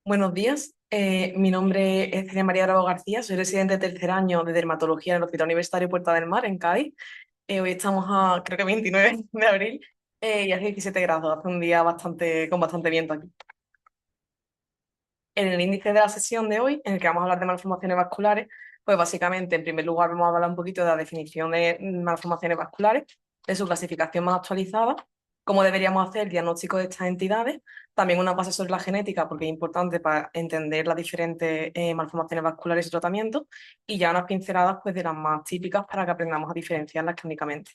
Buenos días, mi nombre es Celia María Bravo García, soy residente de tercer año de dermatología en el Hospital Universitario Puerta del Mar, en Cádiz. Hoy estamos a, creo que 29 de abril, y hace 17 grados, hace un día con bastante viento aquí. En el índice de la sesión de hoy, en el que vamos a hablar de malformaciones vasculares, pues básicamente, en primer lugar, vamos a hablar un poquito de la definición de malformaciones vasculares, de su clasificación más actualizada, cómo deberíamos hacer el diagnóstico de estas entidades, también una base sobre la genética, porque es importante para entender las diferentes malformaciones vasculares y su tratamiento, y ya unas pinceladas pues, de las más típicas para que aprendamos a diferenciarlas clínicamente.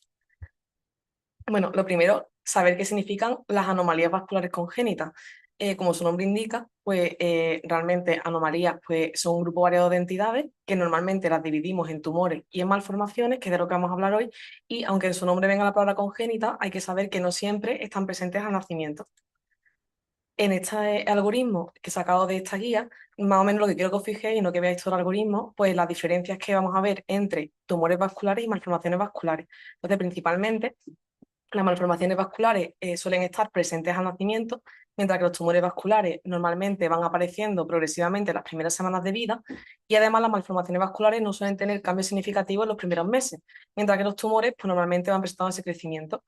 Bueno, lo primero, saber qué significan las anomalías vasculares congénitas. Como su nombre indica, pues realmente anomalías pues, son un grupo variado de entidades que normalmente las dividimos en tumores y en malformaciones, que es de lo que vamos a hablar hoy, y aunque en su nombre venga la palabra congénita, hay que saber que no siempre están presentes al nacimiento. En este algoritmo que he sacado de esta guía, más o menos lo que quiero que os fijéis y no que veáis todo el algoritmo, pues las diferencias que vamos a ver entre tumores vasculares y malformaciones vasculares. Entonces, principalmente, las malformaciones vasculares suelen estar presentes al nacimiento, mientras que los tumores vasculares normalmente van apareciendo progresivamente en las primeras semanas de vida, y además las malformaciones vasculares no suelen tener cambios significativos en los primeros meses, mientras que los tumores pues, normalmente van presentando ese crecimiento.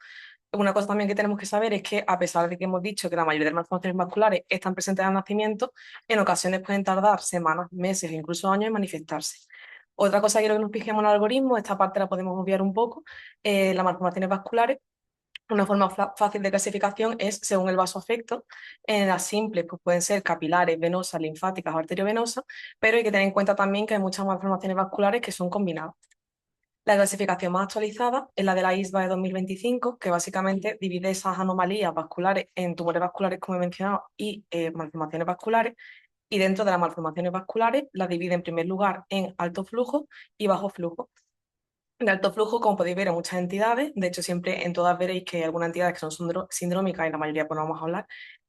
Una cosa también que tenemos que saber es que, a pesar de que hemos dicho que la mayoría de las malformaciones vasculares están presentes al nacimiento, en ocasiones pueden tardar semanas, meses e incluso años en manifestarse. Otra cosa que quiero que nos fijemos en el algoritmo, esta parte la podemos obviar un poco, las malformaciones vasculares, una forma fácil de clasificación es según el vasoafecto. En las simples pues pueden ser capilares, venosas, linfáticas o arteriovenosas, pero hay que tener en cuenta también que hay muchas malformaciones vasculares que son combinadas. La clasificación más actualizada es la de la ISVA de 2025, que básicamente divide esas anomalías vasculares en tumores vasculares, como he mencionado, y malformaciones vasculares. Y dentro de las malformaciones vasculares las divide en primer lugar en alto flujo y bajo flujo. De alto flujo, como podéis ver, hay muchas entidades. De hecho, siempre en todas veréis que hay algunas entidades que son sindrómicas y la mayoría pues no vamos a hablar.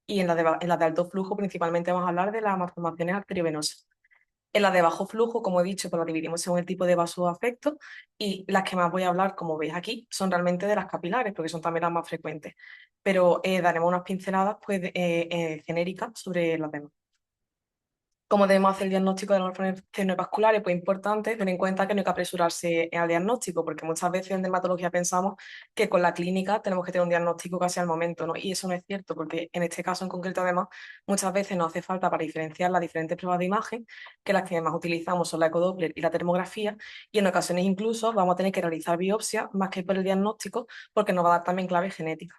Y en las de alto flujo principalmente vamos a hablar de las malformaciones arteriovenosas. En las de bajo flujo, como he dicho, pues las dividimos según el tipo de vasoafecto, y las que más voy a hablar, como veis aquí, son realmente de las capilares, porque son también las más frecuentes. Pero daremos unas pinceladas pues, genéricas sobre las demás. ¿Cómo debemos hacer el diagnóstico de las malformaciones vasculares? Pues importante tener en cuenta que no hay que apresurarse al diagnóstico, porque muchas veces en dermatología pensamos que con la clínica tenemos que tener un diagnóstico casi al momento, ¿no? Y eso no es cierto, porque en este caso en concreto, además, muchas veces nos hace falta para diferenciar las diferentes pruebas de imagen, que las que más utilizamos son la ecodoppler y la termografía, y en ocasiones incluso vamos a tener que realizar biopsia más que por el diagnóstico, porque nos va a dar también clave genética.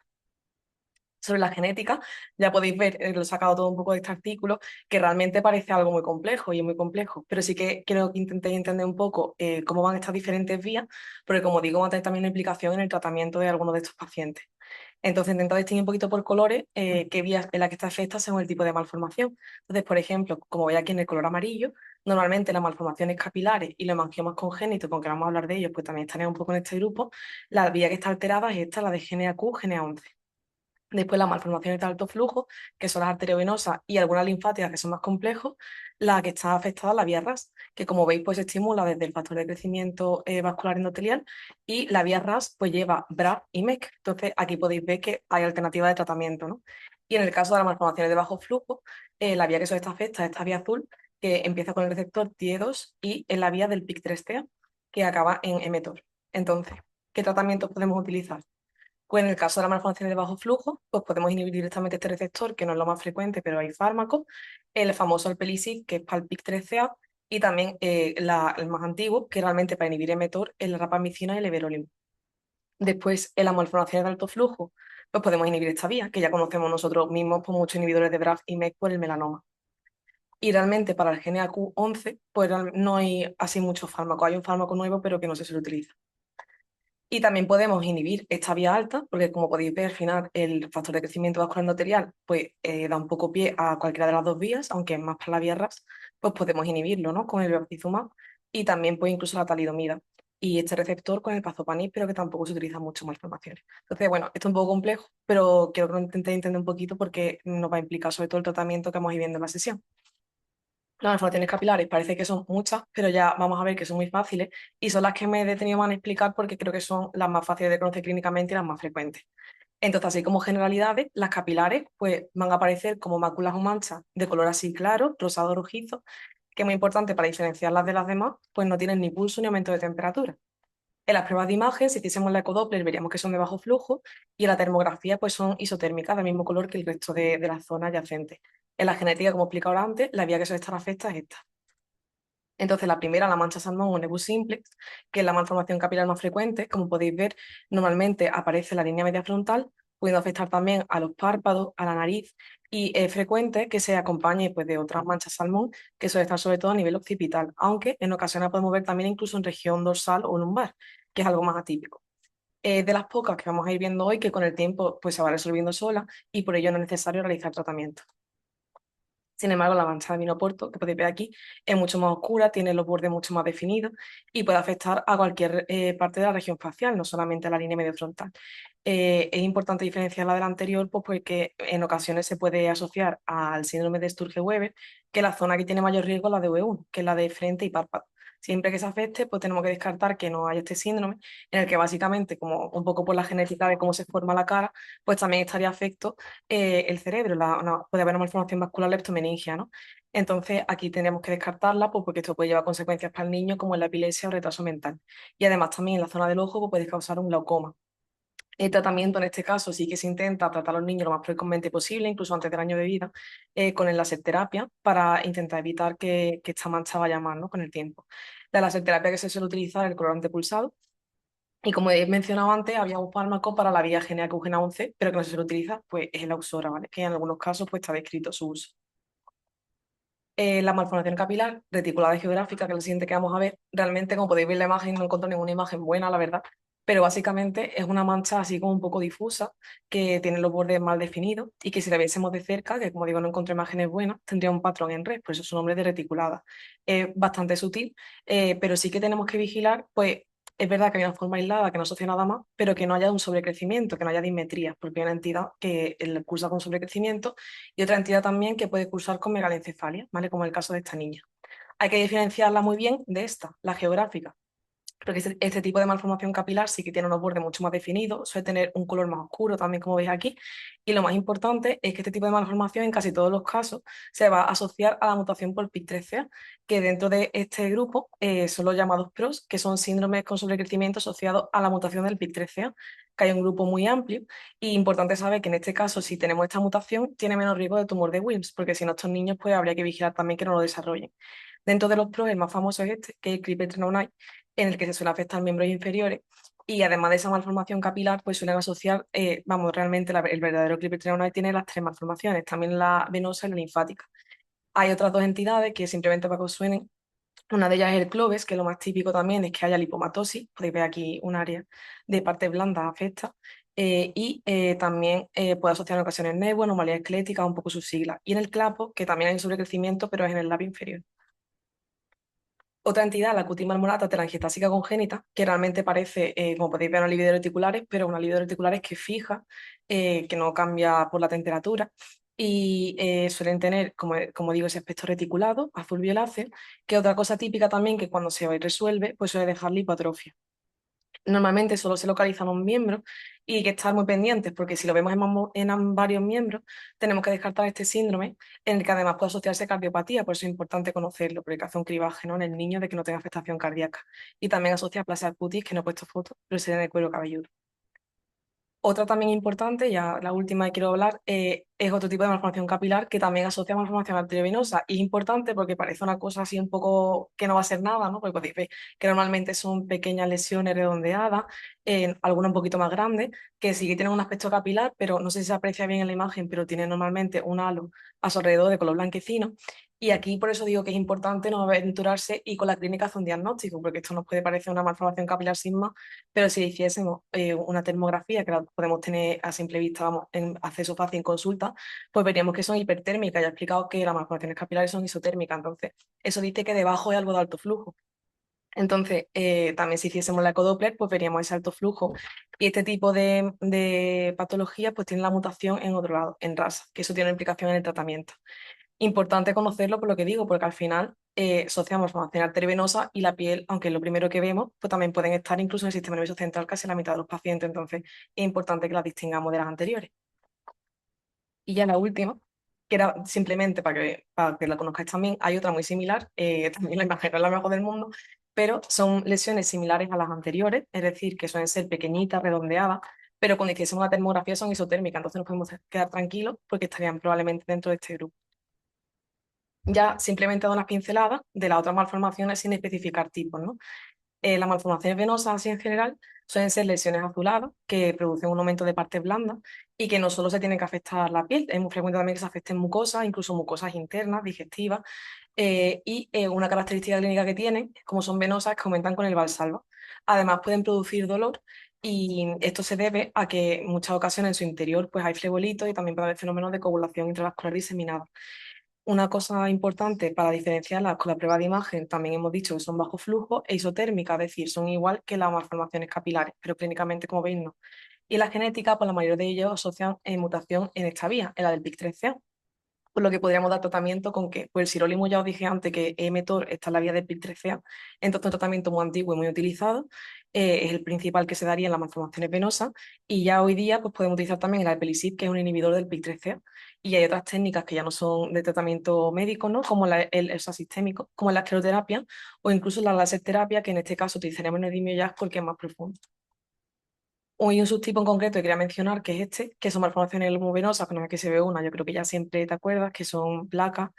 Sobre la genética, ya podéis ver, lo he sacado todo un poco de este artículo, que realmente parece algo muy complejo y es muy complejo, pero sí que quiero que intentéis entender un poco cómo van estas diferentes vías, porque como digo, van a tener también una implicación en el tratamiento de algunos de estos pacientes. Entonces, intentad distinguir un poquito por colores qué vías en las que está afecta según el tipo de malformación. Entonces, por ejemplo, como veis aquí en el color amarillo, normalmente las malformaciones capilares y los hemangiomas congénitos, con que vamos a hablar de ellos, pues también estarían un poco en este grupo. La vía que está alterada es esta, la de GNAQ, GNA11. Después las malformaciones de alto flujo, que son las arteriovenosas y algunas linfáticas que son más complejos, la que está afectada es la vía RAS, que como veis pues se estimula desde el factor de crecimiento vascular endotelial, y la vía RAS pues lleva BRAF y MEK. Entonces aquí podéis ver que hay alternativas de tratamiento, ¿no? Y en el caso de las malformaciones de bajo flujo, la vía que sobre esta afecta es esta vía azul, que empieza con el receptor TIE2 y en la vía del PIK3CA, que acaba en mTOR. Entonces, ¿qué tratamientos podemos utilizar? Pues en el caso de las malformaciones de bajo flujo, pues podemos inhibir directamente este receptor, que no es lo más frecuente, pero hay fármacos, el famoso alpelisib, que es para el PIK3CA, y también el más antiguo, que realmente para inhibir mTOR, es la rapamicina y el everolimus. Después, en las malformaciones de alto flujo, pues podemos inhibir esta vía, que ya conocemos nosotros mismos por muchos inhibidores de BRAF y MEK por el melanoma. Y realmente para el GNAQ11, pues no hay así muchos fármacos. Hay un fármaco nuevo, pero que no se suele utilizar. Y también podemos inhibir esta vía alta, porque como podéis ver, al final el factor de crecimiento vascular endotelial pues, da un poco pie a cualquiera de las dos vías, aunque es más para la vía RAS, pues podemos inhibirlo, ¿no? Con el bevacizumab, y también pues incluso la talidomida. Y este receptor con el pazopanib, pero que tampoco se utiliza mucho en malformaciones. Entonces, bueno, esto es un poco complejo, pero quiero que lo intentéis entender un poquito porque nos va a implicar sobre todo el tratamiento que vamos a ir viendo en la sesión. Las malformaciones capilares parece que son muchas, pero ya vamos a ver que son muy fáciles y son las que me he detenido más en explicar porque creo que son las más fáciles de conocer clínicamente y las más frecuentes. Entonces, así como generalidades, las capilares pues van a aparecer como máculas o manchas de color así claro, rosado rojizo, que es muy importante para diferenciarlas de las demás, pues no tienen ni pulso ni aumento de temperatura. En las pruebas de imagen, si hiciésemos la ecodoppler, veríamos que son de bajo flujo y en la termografía pues son isotérmicas, del mismo color que el resto de las zonas adyacentes. En la genética, como he explicado antes, la vía que suele estar afecta es esta. Entonces, la primera, la mancha salmón o nebus simplex, que es la malformación capilar más frecuente. Como podéis ver, normalmente aparece en la línea media frontal, pudiendo afectar también a los párpados, a la nariz, y es frecuente que se acompañe pues, de otras manchas salmón, que suele estar sobre todo a nivel occipital, aunque en ocasiones podemos ver también incluso en región dorsal o lumbar, que es algo más atípico. De las pocas que vamos a ir viendo hoy, que con el tiempo pues, se va resolviendo sola y por ello no es necesario realizar tratamiento. Sin embargo, la mancha de vinoporto, que podéis ver aquí, es mucho más oscura, tiene los bordes mucho más definidos y puede afectar a cualquier parte de la región facial, no solamente a la línea medio frontal. Es importante diferenciarla de la anterior, pues porque en ocasiones se puede asociar al síndrome de Sturge-Weber, que la zona que tiene mayor riesgo es la de V1, que es la de frente y párpado. Siempre que se afecte, pues tenemos que descartar que no haya este síndrome, en el que básicamente, como un poco por la genética de cómo se forma la cara, pues también estaría afecto el cerebro, puede haber una malformación vascular leptomeningia, ¿no? Entonces aquí tendríamos que descartarla pues, porque esto puede llevar consecuencias para el niño como la epilepsia o retraso mental. Y además también en la zona del ojo pues, puede causar un glaucoma. El tratamiento en este caso sí que se intenta tratar a los niños lo más precozmente posible, incluso antes del año de vida, con el láser terapia para intentar evitar que esta mancha vaya más, ¿no? con el tiempo. La láser terapia que se suele utilizar es el colorante pulsado y como he mencionado antes, había un fármaco para la vía GNA 11, pero que no se suele utilizar, pues es el Ausora, ¿vale? Que en algunos casos pues está descrito su uso. La malformación capilar, reticulada geográfica, que es la siguiente que vamos a ver, realmente, como podéis ver en la imagen, no encuentro ninguna imagen buena, la verdad, pero básicamente es una mancha así como un poco difusa, que tiene los bordes mal definidos y que si la viésemos de cerca, que como digo no encontré imágenes buenas, tendría un patrón en red, por eso su nombre es de reticulada. Es bastante sutil, pero sí que tenemos que vigilar, pues es verdad que hay una forma aislada que no asocia nada más, pero que no haya un sobrecrecimiento, que no haya dismetría, porque hay una entidad que cursa con sobrecrecimiento y otra entidad también que puede cursar con megalencefalia, ¿vale? Como el caso de esta niña. Hay que diferenciarla muy bien de esta, la geográfica, porque este tipo de malformación capilar sí que tiene unos bordes mucho más definidos, suele tener un color más oscuro también, como veis aquí, y lo más importante es que este tipo de malformación en casi todos los casos se va a asociar a la mutación por PIK3CA, que dentro de este grupo son los llamados PROS, que son síndromes con sobrecrecimiento asociados a la mutación del PIK3CA, que hay un grupo muy amplio, y importante saber que en este caso, si tenemos esta mutación, tiene menos riesgo de tumor de Wilms, porque si no, estos niños pues habría que vigilar también que no lo desarrollen. Dentro de los PROS, el más famoso es este, que es el CRIPP-309, en el que se suele afectar miembros inferiores. Y además de esa malformación capilar, pues suelen asociar, vamos, realmente el verdadero clipetriaunal tiene las tres malformaciones, también la venosa y la linfática. Hay otras dos entidades que simplemente para que os suenen, una de ellas es el CLOVES, que lo más típico también es que haya lipomatosis, podéis ver aquí un área de parte blanda afecta, y también puede asociar en ocasiones nevo, anomalía esquelética, un poco sus siglas. Y en el clapo, que también hay un sobrecrecimiento, pero es en el labio inferior. Otra entidad, la cutis marmorata telangiectásica congénita, que realmente parece, como podéis ver, una libido reticulares, pero una libido reticulares que es fija, que no cambia por la temperatura, y suelen tener, como digo, ese aspecto reticulado, azul violáceo, que otra cosa típica también que cuando se resuelve, pues suele dejar lipoatrofia. Normalmente solo se localizan un miembro y hay que estar muy pendientes porque si lo vemos en varios miembros, tenemos que descartar este síndrome en el que además puede asociarse cardiopatía, por eso es importante conocerlo, porque hay que hacer un cribaje, ¿no? en el niño de que no tenga afectación cardíaca. Y también asocia a plasia cutis, que no he puesto fotos, pero sería en el cuero cabelludo. Otra también importante, ya la última que quiero hablar, es otro tipo de malformación capilar que también asocia a malformación arteriovenosa. Y es importante porque parece una cosa así un poco que no va a ser nada, ¿no? Porque podéis ver que normalmente son pequeñas lesiones redondeadas, algunas un poquito más grandes, que sí que tienen un aspecto capilar, pero no sé si se aprecia bien en la imagen, pero tienen normalmente un halo a su alrededor de color blanquecino. Y aquí por eso digo que es importante no aventurarse y con la clínica hacer un diagnóstico, porque esto nos puede parecer una malformación capilar sin más, pero si hiciésemos una termografía, que la podemos tener a simple vista, vamos, en acceso fácil en consulta, pues veríamos que son hipertérmicas. Ya he explicado que las malformaciones capilares son isotérmicas, entonces eso dice que debajo hay algo de alto flujo. Entonces, también si hiciésemos la ecodoppler, pues veríamos ese alto flujo. Y este tipo de patologías pues tiene la mutación en otro lado, en RAS, que eso tiene una implicación en el tratamiento. Importante conocerlo por lo que digo, porque al final asociamos malformación arteriovenosa y la piel, aunque es lo primero que vemos, pues también pueden estar incluso en el sistema nervioso central casi la mitad de los pacientes, entonces es importante que las distingamos de las anteriores. Y ya la última, que era simplemente para que la conozcáis también, hay otra muy similar, también la imagen no es la mejor del mundo, pero son lesiones similares a las anteriores, es decir, que suelen ser pequeñitas, redondeadas, pero cuando hiciésemos una termografía son isotérmicas, entonces nos podemos quedar tranquilos porque estarían probablemente dentro de este grupo. Ya simplemente doy unas pinceladas de las otras malformaciones sin especificar tipos, ¿no? Las malformaciones venosas, así en general, suelen ser lesiones azuladas que producen un aumento de partes blandas y que no solo se tienen que afectar la piel, es muy frecuente también que se afecten mucosas, incluso mucosas internas, digestivas, una característica clínica que tienen, como son venosas, que aumentan con el valsalva. Además, pueden producir dolor y esto se debe a que en muchas ocasiones en su interior pues, hay flebolito y también puede haber fenómenos de coagulación intravascular diseminada. Una cosa importante para diferenciarlas con la prueba de imagen, también hemos dicho que son bajo flujo e isotérmicas, es decir, son igual que las malformaciones capilares, pero clínicamente, como veis, no. Y la genética, pues la mayoría de ellos asocian mutación en esta vía, en la del PIK3CA, por lo que podríamos dar tratamiento con que, pues el sirolimus ya os dije antes que mTOR está en la vía del PIK3CA, entonces un tratamiento muy antiguo y muy utilizado, es el principal que se daría en las malformaciones venosas, y ya hoy día pues podemos utilizar también el alpelisib, que es un inhibidor del PIK3CA, y hay otras técnicas que ya no son de tratamiento médico, ¿no? Como el sistémico, como la escleroterapia, o incluso la láser terapia, que en este caso utilizaríamos el neodymium porque es más profundo. Hay un subtipo en concreto que quería mencionar, que es este, que son malformaciones lumovenosas, con las que se ve una, yo creo que ya siempre te acuerdas, que son placas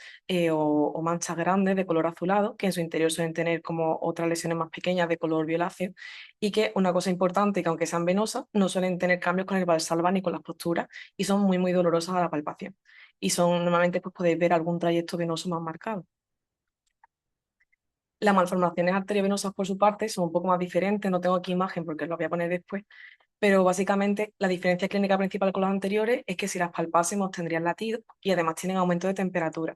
o manchas grandes de color azulado, que en su interior suelen tener como otras lesiones más pequeñas de color violáceo, y que una cosa importante, que aunque sean venosas, no suelen tener cambios con el valsalva ni con las posturas, y son muy, muy dolorosas a la palpación. Y son, normalmente, pues podéis ver algún trayecto venoso más marcado. Las malformaciones arteriovenosas, por su parte, son un poco más diferentes, no tengo aquí imagen porque lo voy a poner después, pero básicamente la diferencia clínica principal con las anteriores es que si las palpásemos tendrían latido y además tienen aumento de temperatura.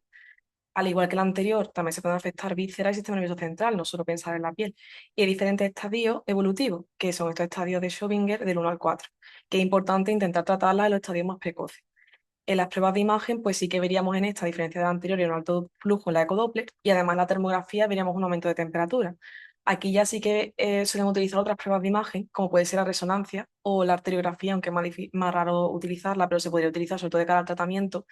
Al igual que la anterior, también se pueden afectar vísceras y sistema nervioso central, no solo pensar en la piel. Y hay diferentes estadios evolutivos, que son estos estadios de Schrödinger del 1 al 4, que es importante intentar tratarlas en los estadios más precoces. En las pruebas de imagen, pues sí que veríamos en esta, a diferencia de la anterior, un alto flujo en la ecodoppler y además en la termografía veríamos un aumento de temperatura. Aquí ya sí que suelen utilizar otras pruebas de imagen, como puede ser la resonancia o la arteriografía, aunque es más raro utilizarla, pero se podría utilizar sobre todo de cara al tratamiento.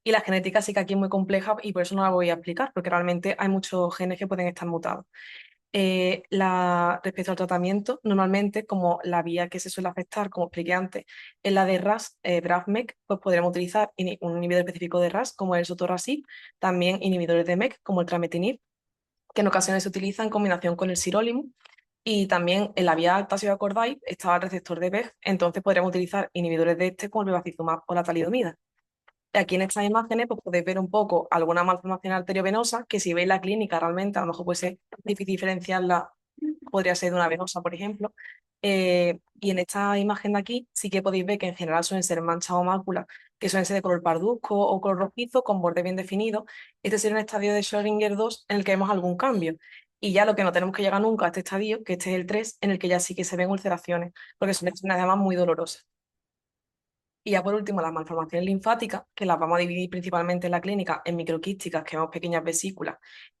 Y la genética sí que aquí es muy compleja y por eso no la voy a explicar, porque realmente hay muchos genes que pueden estar mutados. Respecto al tratamiento, normalmente como la vía que se suele afectar, como expliqué antes, es la de RAS, BRAF-MEK, pues podríamos utilizar un inhibidor específico de RAS como el sotorasib, también inhibidores de MEK como el trametinib, que en ocasiones se utiliza en combinación con el sirolimus, y también en la vía alta, si os acordáis, estaba el receptor de BEF, entonces podríamos utilizar inhibidores de este como el bevacizumab o la talidomida. Aquí en estas imágenes pues, podéis ver un poco alguna malformación arteriovenosa que si veis la clínica realmente a lo mejor puede ser difícil diferenciarla, podría ser de una venosa, por ejemplo. Y en esta imagen de aquí sí que podéis ver que en general suelen ser manchas o máculas que suelen ser de color parduzco o color rojizo con borde bien definido. Este sería un estadio de Schrödinger 2 en el que vemos algún cambio. Y ya lo que no tenemos que llegar nunca a este estadio, que este es el 3 en el que ya sí que se ven ulceraciones, porque son lesiones además muy dolorosas. Y ya por último, las malformaciones linfáticas, que las vamos a dividir principalmente en la clínica en microquísticas, que vemos pequeñas vesículas,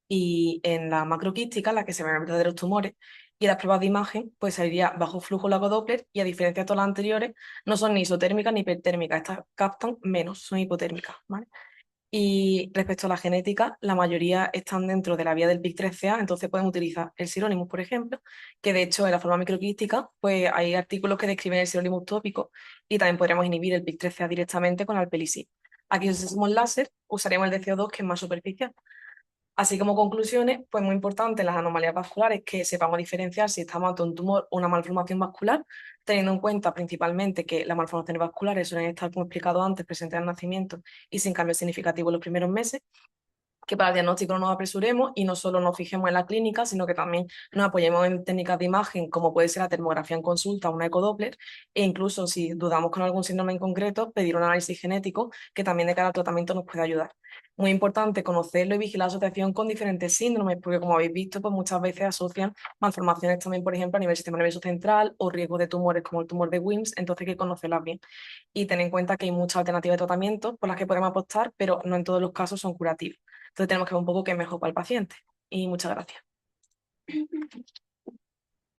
y en las macroquísticas, las que se ven en verdaderos tumores. Y las pruebas de imagen, pues sería bajo flujo lagodoppler, y a diferencia de todas las anteriores, no son ni isotérmicas ni hipertérmicas, estas captan menos, son hipotérmicas, ¿vale? Y respecto a la genética, la mayoría están dentro de la vía del PIK3CA, entonces pueden utilizar el Sirolimus, por ejemplo, que de hecho en la forma microquística, pues hay artículos que describen el Sirolimus tópico y también podríamos inhibir el PIK3CA directamente con alpelisib. Aquí si usamos láser, usaríamos el DCO2, que es más superficial. Así como conclusiones, pues muy importante en las anomalías vasculares que sepamos diferenciar si estamos ante un tumor o una malformación vascular, teniendo en cuenta principalmente que las malformaciones vasculares suelen estar, como he explicado antes, presentes al nacimiento y sin cambio significativo en los primeros meses. que para el diagnóstico no nos apresuremos y no solo nos fijemos en la clínica, sino que también nos apoyemos en técnicas de imagen, como puede ser la termografía en consulta o una ecodoppler, e incluso si dudamos con algún síndrome en concreto, pedir un análisis genético que también de cara al tratamiento nos puede ayudar. Muy importante conocerlo y vigilar la asociación con diferentes síndromes, porque como habéis visto, pues muchas veces asocian malformaciones también, por ejemplo, a nivel del sistema nervioso central o riesgo de tumores como el tumor de Wilms, entonces hay que conocerlas bien. Y ten en cuenta que hay muchas alternativas de tratamiento por las que podemos apostar, pero no en todos los casos son curativas. Entonces tenemos que ver un poco qué es mejor para el paciente. Y muchas gracias.